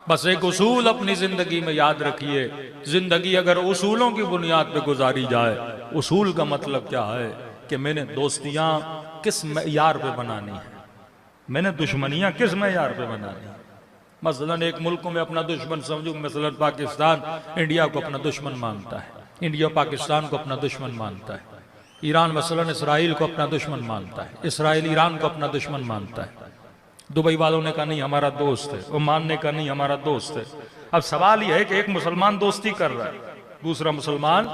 बस एक उसूल अपनी जिंदगी में याद रखिए, जिंदगी अगर उसूलों की बुनियाद पे गुजारी जाए, उसूल का मतलब क्या है कि मैंने दोस्तियां किस मेयार पे बनानी है, मैंने दुश्मनियां किस मेयार पे बनानी है। मसलन एक मुल्क में अपना दुश्मन समझूं, मसलन पाकिस्तान इंडिया को अपना दुश्मन मानता है, इंडिया पाकिस्तान को अपना दुश्मन मानता है, ईरान मसलन इसराइल को अपना दुश्मन मानता है, इसराइल ईरान को अपना दुश्मन मानता है। दुबई वालों ने कहा नहीं हमारा दोस्त है, ओमान ने कहा नहीं हमारा दोस्त है। अब सवाल यह है कि एक मुसलमान दोस्ती कर रहा है, दूसरा मुसलमान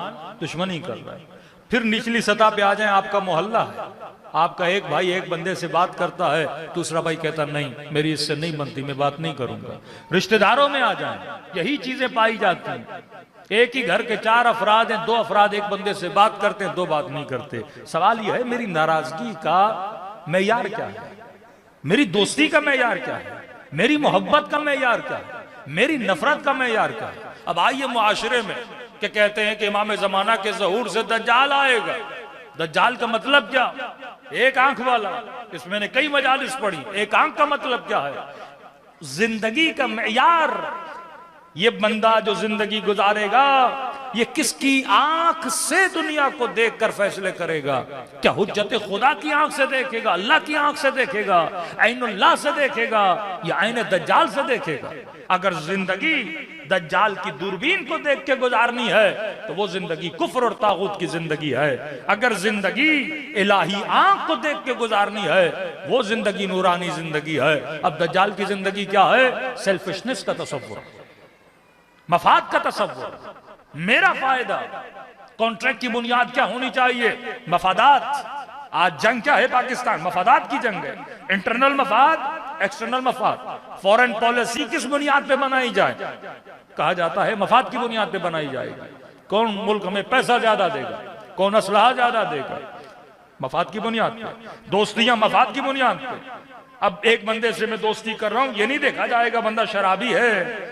दुश्मनी कर रहा है। फिर निचली सतह पे आ जाए, आपका मोहल्ला है, आपका एक भाई एक बंदे से बात करता है, दूसरा भाई कहता नहीं मेरी इससे नहीं बनती, मैं बात नहीं करूंगा। रिश्तेदारों में आ जाए, यही चीजें पाई जाती हैं। एक ही घर के 4 अफराद हैं, 2 अफराद एक बंदे से बात करते हैं, 2 बात नहीं करते। सवाल यह है मेरी नाराजगी का मेयार क्या है, मेरी दोस्ती का मेयार क्या है, मेरी मोहब्बत का मेयार क्या है, मेरी नफरत का मेयार क्या है। अब आइए मुआशरे में कि कहते हैं कि इमाम ज़माना के ज़हूर से दज्जाल आएगा। दज्जाल का मतलब क्या? एक आंख वाला। इसमें मैंने कई मजालिस पढ़ी, एक आंख का मतलब क्या है? जिंदगी का मेयार, ये बंदा जो जिंदगी गुजारेगा ये किसकी आंख से दुनिया को देखकर फैसले करेगा? क्या हुज्जत खुदा की आंख से देखेगा, अल्लाह की आंख से देखेगा, ऐनुल्लाह से देखेगा, या ऐन दज्जाल से देखेगा? अगर जिंदगी दज्जाल की दूरबीन को देख के गुजारनी है तो वो जिंदगी कुफ्र और तागूत की जिंदगी है। अगर जिंदगी इलाही आंख को देख के गुजारनी है वो जिंदगी नूरानी जिंदगी है। अब दज्जाल की जिंदगी क्या है? सेल्फिशनेस का तसव्वुर, मफाद का तसव्वुर, मेरा फायदा। कॉन्ट्रैक्ट की बुनियाद क्या होनी चाहिए? मफादात। आज जंग क्या है? पाकिस्तान मफादात की जंग है। इंटरनल मफाद, एक्सटर्नल मफाद। फॉरेन पॉलिसी किस बुनियाद पे बनाई जाए? कहा जाता है मफाद की बुनियाद पे बनाई जाएगी। कौन मुल्क हमें पैसा ज्यादा देगा, कौन असलहा ज्यादा देगा, मफाद की बुनियाद पे। दोस्तियां मफाद की बुनियाद पे। अब एक बंदे से मैं दोस्ती कर रहा हूं, ये नहीं देखा जाएगा बंदा शराबी है,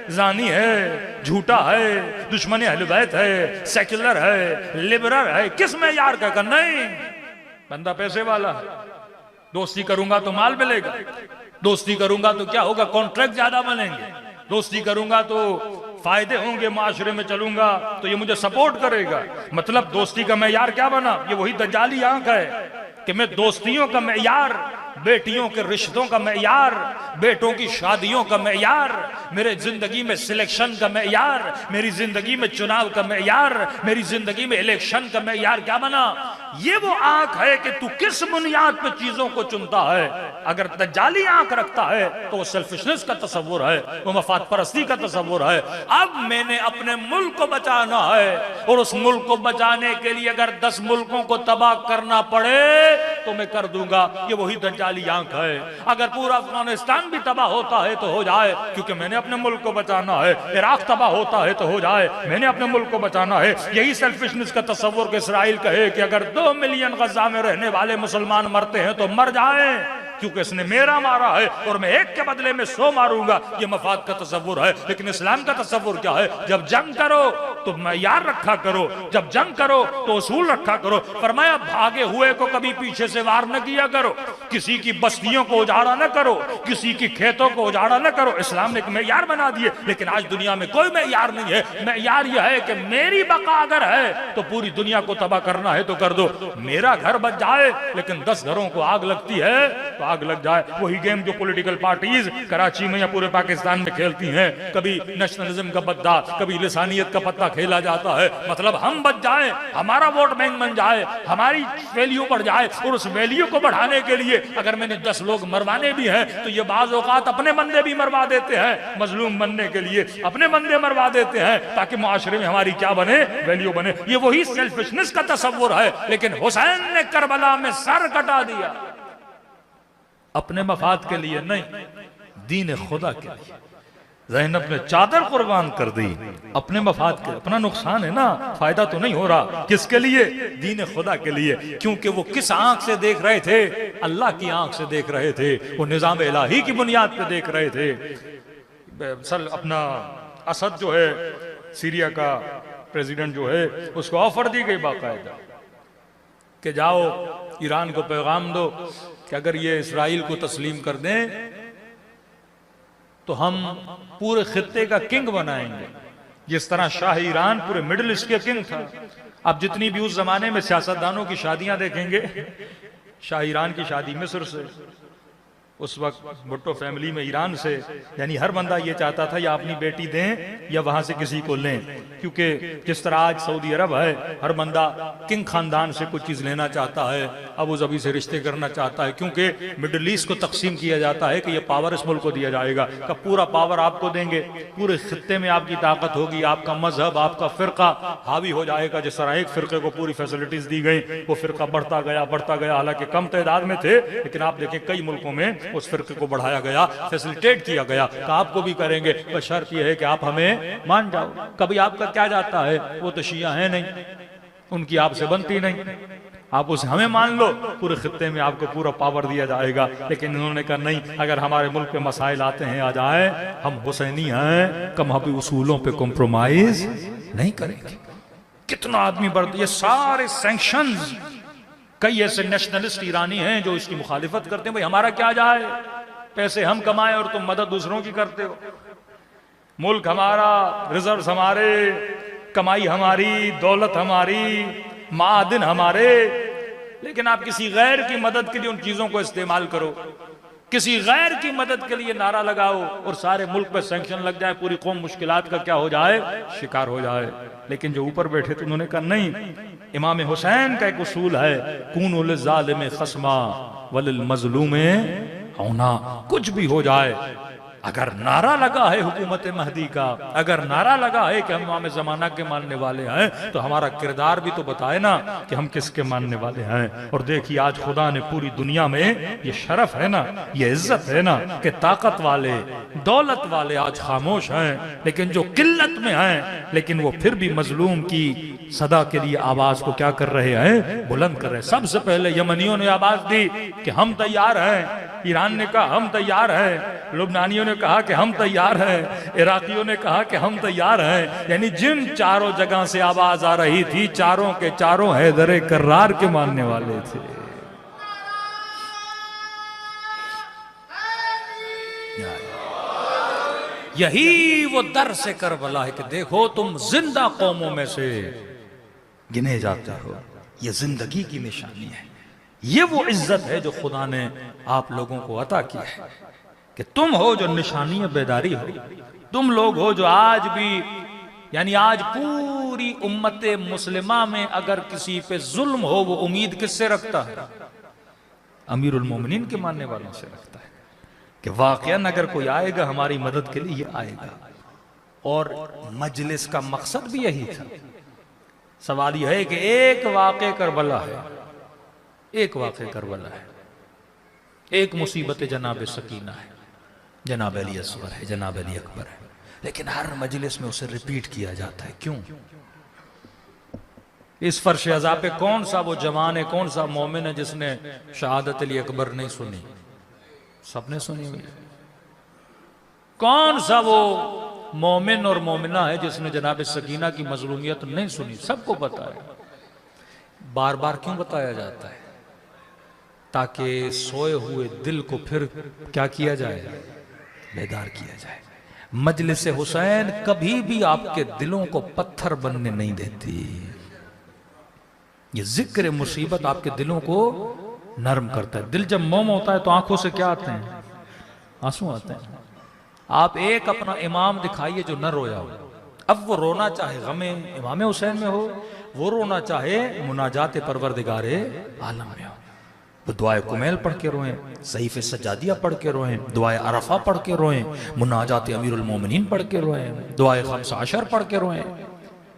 जानी है, झूठा है, दुश्मन अहले बैत है, सेक्युलर है, लिबरल है, किस में यार का करना? नहीं, बंदा पैसे वाला है। दोस्ती करूंगा तो माल मिलेगा, दोस्ती करूंगा तो क्या होगा? कॉन्ट्रैक्ट ज्यादा बनेंगे, दोस्ती करूंगा तो फायदे होंगे, माशरे में चलूंगा तो ये मुझे सपोर्ट करेगा। मतलब दोस्ती का मेयार क्या बना? ये वही दज्जाली आंख है कि मैं दोस्तियों का मेयार, बेटियों के रिश्तों का मेयार, बेटों की शादियों का मेयार, मेरे जिंदगी में सिलेक्शन का मेयार, मेरी जिंदगी में चुनाव का मेयार, मेरी जिंदगी में इलेक्शन का मेयार क्या बना? ये वो आंख है कि तू किस बुनियाद पे चीजों को चुनता है। अगर दज्जाली आंख रखता है तो वो सेल्फिशनेस का तस्वुर है, वो मफाद परस्ती का तस्वुर है। अब मैंने अपने मुल्क को बचाना है और उस मुल्क को बचाने के लिए अगर 10 मुल्कों को तबाह करना पड़े तो मैं कर दूंगा। ये वही दज्जाली आंख है। अगर पूरा अफगानिस्तान भी तबाह होता है तो हो जाए, क्योंकि मैंने अपने मुल्क को बचाना है। इराक तबाह होता है तो हो जाए, मैंने अपने मुल्क को बचाना है। यही सेल्फिशनेस का तस्वुर कि इसराइल कहे कि अगर 2 मिलियन गजा में रहने वाले मुसलमान मरते हैं तो मर जाएं, क्योंकि इसने मेरा मारा है और मैं एक के बदले में 100 मारूंगा। ये मफाद का तस्वुर है। लेकिन इस्लाम का तस्वुर क्या है? जब जंग करो तो मयार रखा करो, जब जंग करो तो उसूल रखा करो। फरमाया भागे हुए को कभी पीछे से वार न किया करो, किसी की बस्तियों को उजाड़ा न करो, किसी की खेतों को उजाड़ा न करो। इस्लाम ने एक मयार बना दिए। लेकिन आज दुनिया में कोई मयार नहीं है। मयार यह है कि मेरी बका अगर है तो पूरी दुनिया को तबाह करना है तो कर दो। मेरा घर बच जाए लेकिन 10 घरों को आग लगती है तो आग लग जाए। वही गेम जो पॉलिटिकल पार्टीज कराची में या पूरे पाकिस्तान में खेलती हैं। कभी नेशनलिज्म का पत्ता, कभी लिसानियत का पत्ता खेला जाता है। मतलब हम बच जाए, हमारा वोट बैंक बन जाए, हमारी वैल्यू बढ़ जाए। और उस वैल्यू को बढ़ाने के लिए अगर मैंने 10 लोग मरवाने भी हैं तो ये बाज़ औक़ात अपने बंदे भी मरवा देते हैं। मजलूम बनने के लिए अपने बंदे मरवा देते हैं ताकि मुआशरे में हमारी क्या बने? वैल्यू बने। ये वही सेल्फिशनेस का तस्वुर है। लेकिन हुसैन ने करबला में सर कटा दिया, अपने मफाद के लिए नहीं, दीन खुदा के लिए। ज़ैनब ने चादर कुर्बान कर दी अपने मफाद के। अपना नुकसान है ना, फायदा तो नहीं हो रहा। किसके लिए? दीन खुदा के लिए। क्योंकि वो किस आंख से देख रहे थे? अल्लाह की आंख से देख रहे थे। वो निजाम इलाही की बुनियाद पे देख रहे थे। सल अपना असद जो है सीरिया का प्रेसिडेंट जो है, उसको ऑफर दी गई बाकायदा कि जाओ ईरान को पैगाम दो कि अगर ये इसराइल को तस्लीम कर दें तो हम पूरे खित्ते का किंग बनाएंगे, जिस तरह शाह ईरान पूरे मिडिल ईस्ट के किंग था। अब जितनी भी उस जमाने में सियासतदानों की शादियां देखेंगे, शाह ईरान की शादी मिस्र से, उस वक्त भुट्टो फैमिली में ईरान से, यानी हर बंदा ये चाहता था या अपनी बेटी दें या वहां से किसी को लें, क्योंकि जिस तरह आज सऊदी अरब है, हर बंदा किंग खानदान से कुछ चीज लेना चाहता है, अबू धाबी से रिश्ते करना चाहता है, क्योंकि मिडिल ईस्ट को तकसीम किया जाता है कि ये पावर इस मुल्क को दिया जाएगा, का पूरा पावर आपको देंगे, पूरे खित्ते में आपकी ताकत होगी, आपका मजहब, आपका फिरका हावी हो जाएगा। जिस तरह एक फिरके को पूरी फैसिलिटीज दी गई, वो फिरका बढ़ता गया, हालांकि कम तादाद में थे, लेकिन आप देखें कई मुल्कों में उस फिरके को बढ़ाया गया, फैसिलिटेट किया गया, तो आपको भी करेंगे, बस शर्त यह है कि आप हमें मान जाओ। कभी आपका क्या जाता है, वो तो शिया है नहीं, उनकी आपसे बनती नहीं, आप उसे हमें मान लो, पूरे खित्ते में आपको पूरा पावर दिया जाएगा। लेकिन इन्होंने कहा नहीं, अगर हमारे मुल्क पे मसाइल आते हैं आ जाए, हम हुसैनी हैं, कमहबी उसूलों पे कॉम्प्रोमाइज नहीं करेंगे। कितना आदमी बढ़, ये सारे सैंक्शंस, कई ऐसे नेशनलिस्ट ईरानी हैं जो इसकी मुखालिफत करते हैं, भाई हमारा क्या जाए, पैसे हम कमाए और तुम मदद दूसरों की करते हो, मुल्क हमारा, रिजर्व हमारे, कमाई हमारी, दौलत हमारी, मादिन हमारे, लेकिन आप किसी गैर की मदद के लिए उन चीजों को इस्तेमाल करो, किसी गैर की मदद के लिए नारा लगाओ और सारे मुल्क पे सैंक्शन लग जाए, पूरी कौम मुश्किलात का क्या हो जाए, शिकार हो जाए। लेकिन जो ऊपर बैठे थे उन्होंने कहा नहीं, इमाम हुसैन का एक उसूल है, कूनु लिज़ालिम खस्मा वलिल मज़लूम औना, कुछ भी हो जाए, अगर नारा लगा है हुकूमत महदी का, अगर नारा लगा है कि हम इमाम ज़माना के मानने वाले हैं, तो हमारा किरदार भी तो बताए ना कि हम किसके मानने वाले हैं। और देखिए आज खुदा ने पूरी दुनिया में ये शरफ है ना, ये इज्जत है ना, कि ताकत वाले, दौलत वाले आज खामोश हैं, लेकिन जो किल्लत में हैं, लेकिन वो फिर भी मजलूम की सदा के लिए आवाज को क्या कर रहे हैं, बुलंद कर रहे हैं। सबसे पहले यमनियों ने आवाज दी कि हम तैयार हैं, ईरान ने कहा हम तैयार हैं, लुबनानियों ने कहा कि हम तैयार हैं, इराकियों ने कहा कि हम तैयार हैं। यानी जिन चारों जगह से आवाज आ रही थी, चारों के चारों हैदर कर्रार के मानने वाले थे। यही वो दर से करबला है कि देखो तुम जिंदा कौमों में से गिने जाते हो, ये जिंदगी की निशानी है, ये वो इज्जत है जो खुदा ने आप लोगों को अता की है कि तुम हो जो निशानी बेदारी हो, तुम लोग हो जो आज भी, यानी आज पूरी उम्मत मुस्लिमा में अगर किसी पे जुल्म हो, वो उम्मीद किससे रखता है, अमीरुल मोमिनीन के मानने वालों से रखता है कि वाकयान अगर कोई आएगा हमारी मदद के लिए, ये आएगा। और मजलिस का मकसद भी यही था। सवाल यह है कि एक वाक़े करबला है, एक वाक़े करबला है, एक मुसीबत जनाब सकीना है, जनाब अली असगर है, जनाब अली अकबर है, लेकिन हर मजलिस में उसे रिपीट किया जाता है। क्यों? इस फर्श अज़ा पे कौन सा वो जवान है, कौन सा मोमिन है जिसने शहादत अली अकबर नहीं सुनी? सबने सुनी हुई। कौन सा वो मोमिन और मोमिना है जिसने जनाब सकीना की मजलूमियत नहीं सुनी? सबको पता है। बार बार क्यों बताया जाता है? ताकि सोए हुए दिल को फिर क्या किया जाए, बेदार किया जाए। मजलिस हुसैन कभी भी आपके दिलों को पत्थर बनने नहीं देती। ये जिक्र मुसीबत आपके दिलों को नरम करता है। दिल जब मोम होता है तो आंखों से क्या आते हैं? आंसू आते हैं। आप एक अपना इमाम दिखाइए जो न रोया हो। अब वो रोना चाहे गमे इमाम हुसैन में हो, वो रोना चाहे मुनाजात परवरदिगारे आलम में हो, वो दुआए कुमैल पढ़ के रोएं, सहीफ सजादिया पढ़ के रोएं, दुआए अरफा पढ़ के रोएं, मुनाजात अमीरुल मोमिनीन पढ़ के रोएं, दुआए खम्सा अशर पढ़ के रोएं।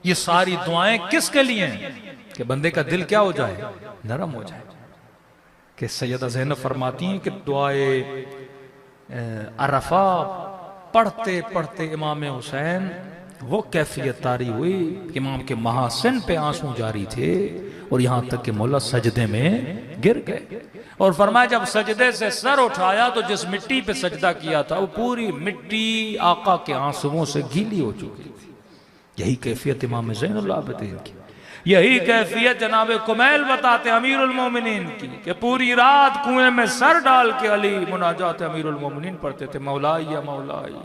ये सारी दुआएं किसके लिए हैं? कि बंदे का दिल क्या हो जाए, नरम हो जाए। कि सैयदा ज़ैनब फरमाती हैं कि दुआए अरफा पढ़ते पढ़ते इमाम हुसैन वो कैफियत तारी हुई कि इमाम के महासिन पे आंसू जारी थे और यहां तक कि मौला सजदे में गिर गए। और फरमाया जब सजदे से सर उठाया तो जिस मिट्टी पे सजदा किया था वो पूरी मिट्टी आका के आंसुओं से गीली हो चुकी थी। यही कैफियत इमाम ज़ैनुल आबिदीन की। यही कैफियत जनाब कुमैल बताते अमीरुल मोमिनीन की कि पूरी रात कुएं में सर डाल के अली मुनाजात अमीरुल मोमिनीन पढ़ते थे, मौलाई या मौलाई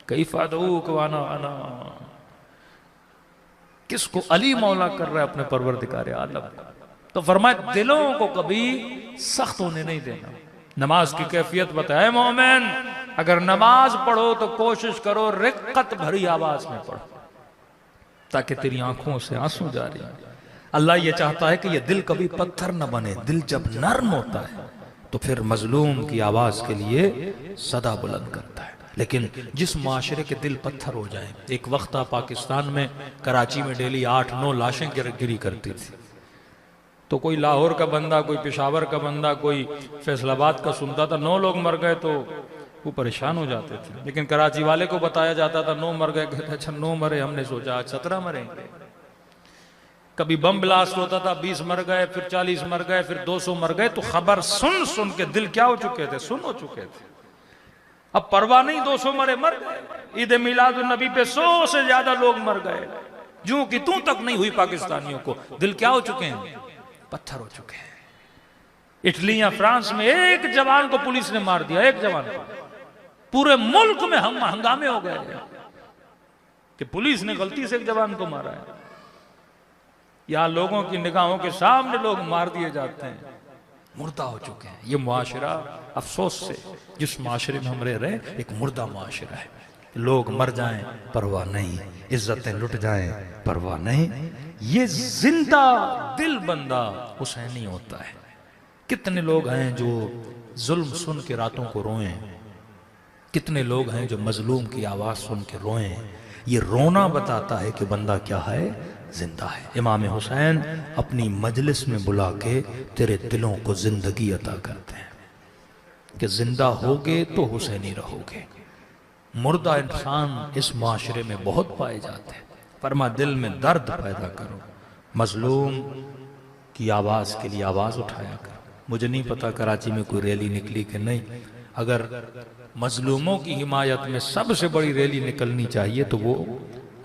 कैफा अदऊक वाना अना। किसको? अली मौला कर रहा है अपने परवरदिगार आलम। तो फरमाया दिलों को कभी सख्त होने नहीं देना। नमाज की कैफियत बताए मोमिन, अगर नमाज पढ़ो तो कोशिश करो रिक्कत भरी आवाज में पढ़ो, ताकि तेरी आंखों से आंसू जारी। अल्लाह ये चाहता है कि ये दिल कभी पत्थर न बने। दिल जब नर्म होता है तो फिर मजलूम की आवाज के लिए सदा बुलंद करता है। लेकिन जिस माशरे के दिल पत्थर हो जाए, एक वक्त था पाकिस्तान में कराची में डेली 8-9 लाशें गिरी करती थी। तो कोई लाहौर का बंदा, कोई पेशावर का बंदा, कोई फैसलाबाद का सुनता था 9 लोग मर गए तो वो परेशान हो जाते थे। लेकिन कराची वाले को बताया जाता था 9 मर गए, कहते अच्छा 9 मरे, हमने सोचा आज 17 मरेंगे। कभी बम ब्लास्ट होता था, 20 मर गए, फिर 40 मर गए, फिर 200 मर गए। तो खबर सुन सुन के दिल क्या हो चुके थे? सुन हो चुके थे। अब परवाह नहीं, 200 मरे मर गए। ईद मिलाद नबी पे 100 से ज्यादा लोग मर गए, जूं की तू तक नहीं हुई पाकिस्तानियों को। दिल क्या हो चुके हैं? पत्थर हो चुके हैं। इटली या फ्रांस में एक जवान को पुलिस ने मार दिया, एक जवान को। पूरे मुल्क में हम हंगामे हो गए कि पुलिस ने गलती से एक जवान को मारा है। यहां लोगों की निगाहों के सामने लोग मार दिए जाते हैं, मुर्दा हो चुके हैं। ये मुआशरा अफसोस से जिस माशरे में हम रह रहे हैं एक मुर्दा मुआशरा है। लोग मर जाएं परवाह नहीं, इज्जतें लुट जाएं परवाह नहीं। ये जिंदा दिल बंदा हुसैनी होता है। कितने लोग हैं जो जुल्म सुन के रातों को रोएं, कितने लोग हैं जो मजलूम की आवाज सुन के रोएं। ये रोना बताता है कि बंदा क्या है? जिंदा है। इमाम हुसैन अपनी मजलिस में बुला के तेरे दिलों को जिंदगी अता करते हैं कि जिंदा होगे तो हुसैनी रहोगे। मुर्दा इंसान इस माशरे में बहुत पाए जाते हैं। फरमा दिल में दर्द पैदा करो, मजलूम की आवाज के लिए आवाज उठाया करो। मुझे नहीं पता कराची में कोई रैली निकली कि नहीं। अगर मजलूमों की हिमायत में सबसे बड़ी रैली निकलनी चाहिए तो वो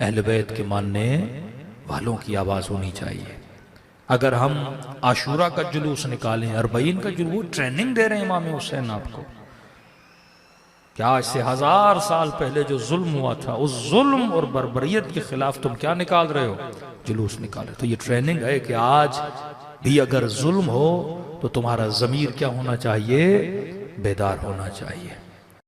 अहले बैत के मानने वालों की आवाज होनी चाहिए। अगर हम आशूरा का जुलूस निकालें, अरबईन का जुलूस, ट्रेनिंग दे रहे हैं इमाम हुसैन आपको। क्या इससे 1000 साल पहले जो जुल्म हुआ था, उस जुल्म और बर्बरियत के खिलाफ तुम क्या निकाल रहे हो? जुलूस निकाल रहे। तो ये ट्रेनिंग है कि आज भी अगर जुल्म हो तो तुम्हारा ज़मीर क्या होना चाहिए? बेदार होना चाहिए।